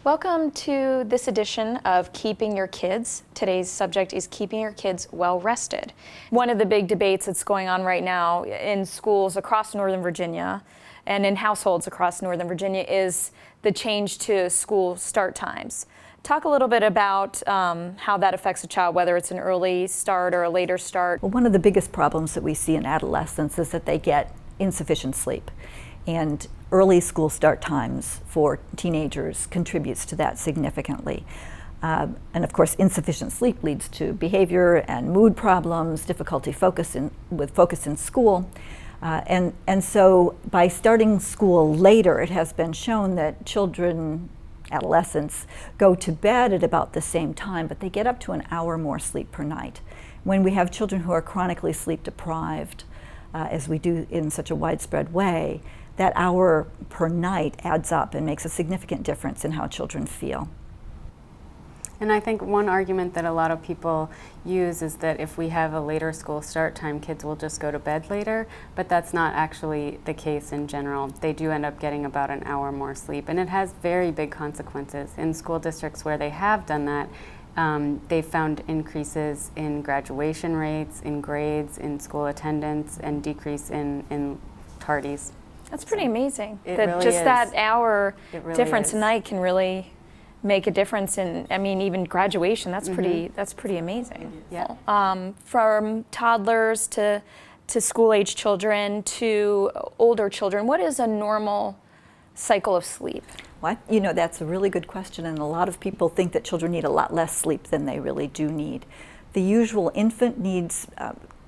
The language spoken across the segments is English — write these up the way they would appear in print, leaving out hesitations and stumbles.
Welcome to this edition of Keeping Your Kids. Today's subject is keeping your kids well rested. One of the big debates that's going on right now in schools across Northern Virginia and in households across Northern Virginia is the change to school start times. Talk a little bit about how that affects a child, whether it's an early start or a later start. Well, one of the biggest problems that we see in adolescents is that they get insufficient sleep. And early school start times for teenagers contributes to that significantly. And of course, insufficient sleep leads to behavior and mood problems, difficulty with focus in school. And so by starting school later, it has been shown that children, adolescents, go to bed at about the same time, but they get up to an hour more sleep per night. When we have children who are chronically sleep deprived, as we do in such a widespread way, that hour per night adds up and makes a significant difference in how children feel. And I think one argument that a lot of people use is that if we have a later school start time, kids will just go to bed later, but that's not actually the case in general. They do end up getting about an hour more sleep, and it has very big consequences. In school districts where they have done that, they've found increases in graduation rates, in grades, in school attendance, and decrease in tardies. That's pretty amazing. It that really just is. That hour Really difference is. a night can really make a difference in, I mean, even graduation. That's pretty amazing. Yeah. From toddlers to school-age children to older children, what is a normal cycle of sleep? Well, that's a really good question, and a lot of people think that children need a lot less sleep than they really do need. The usual infant needs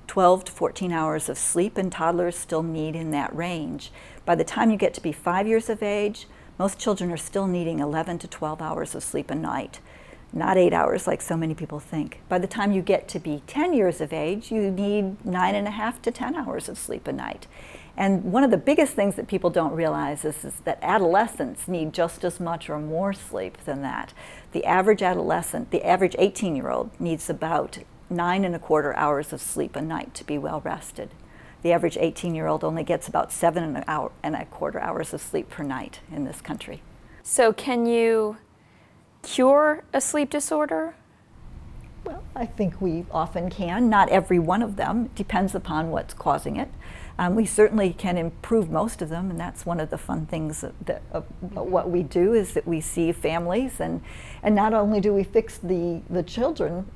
12 to 14 hours of sleep, and toddlers still need in that range. By the time you get to be 5 years of age, most children are still needing 11 to 12 hours of sleep a night, not 8 hours like so many people think. By the time you get to be 10 years of age, you need 9.5 to 10 hours of sleep a night. And one of the biggest things that people don't realize is that adolescents need just as much or more sleep than that. The average adolescent, the average 18-year-old, needs about 9.25 hours of sleep a night to be well rested. The average 18-year-old only gets about 7.25 hours of sleep per night in this country. So can you cure a sleep disorder? Well, I think we often can. Not every one of them. It depends upon what's causing it. We certainly can improve most of them, and that's one of the fun things of what we do, is that we see families, and not only do we fix the children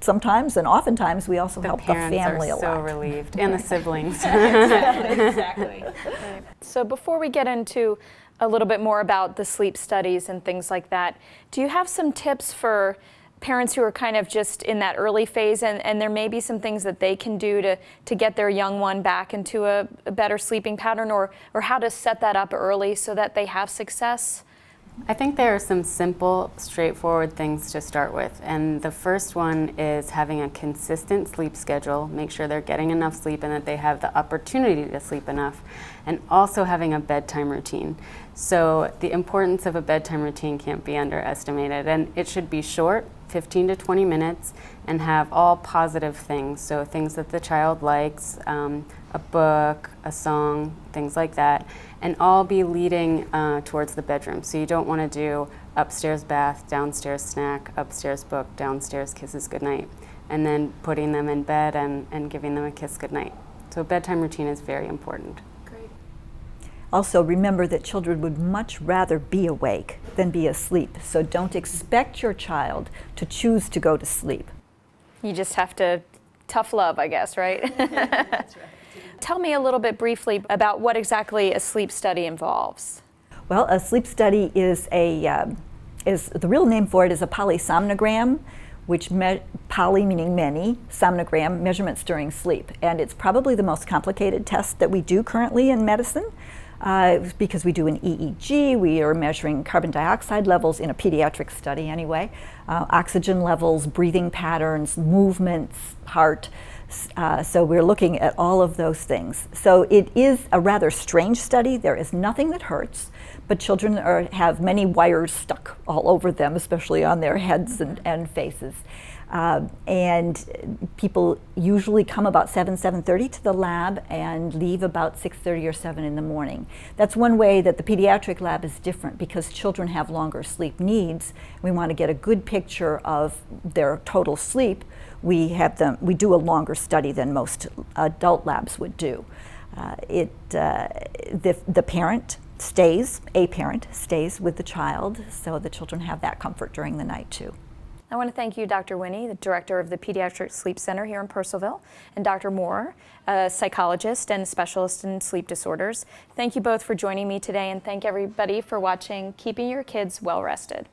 sometimes, and oftentimes we also help the family a lot. The parents are so relieved, and the siblings. Exactly. Right. So before we get into a little bit more about the sleep studies and things like that, do you have some tips for parents who are kind of just in that early phase, and there may be some things that they can do to get their young one back into a better sleeping pattern, or how to set that up early so that they have success? I think there are some simple, straightforward things to start with. And the first one is having a consistent sleep schedule, make sure they're getting enough sleep and that they have the opportunity to sleep enough, and also having a bedtime routine. So the importance of a bedtime routine can't be underestimated, and it should be short, 15 to 20 minutes, and have all positive things. So things that the child likes, a book, a song, things like that, and all be leading towards the bedroom. So you don't want to do upstairs bath, downstairs snack, upstairs book, downstairs kisses goodnight, and then putting them in bed and giving them a kiss goodnight. So a bedtime routine is very important. Great. Also, remember that children would much rather be awake than be asleep. So don't expect your child to choose to go to sleep. You just have to tough love, I guess, right? That's right. Tell me a little bit briefly about what exactly a sleep study involves. Well, a sleep study is the real name for it is a polysomnogram, which poly meaning many, somnogram, measurements during sleep. And it's probably the most complicated test that we do currently in medicine, because we do an EEG, we are measuring carbon dioxide levels in a pediatric study anyway, oxygen levels, breathing patterns, movements, heart. So we're looking at all of those things. So it is a rather strange study. There is nothing that hurts, but children have many wires stuck all over them, especially on their heads and faces. And people usually come about 7:30 to the lab and leave about 6:30 or 7 in the morning. That's one way that the pediatric lab is different, because children have longer sleep needs. We want to get a good picture of their total sleep. We do a longer study than most adult labs would do. The parent stays with the child, so the children have that comfort during the night too. I want to thank you, Dr. Winnie, the director of the Pediatric Sleep Center here in Purcellville, and Dr. Moore, a psychologist and specialist in sleep disorders. Thank you both for joining me today, and thank everybody for watching Keeping Your Kids Well Rested.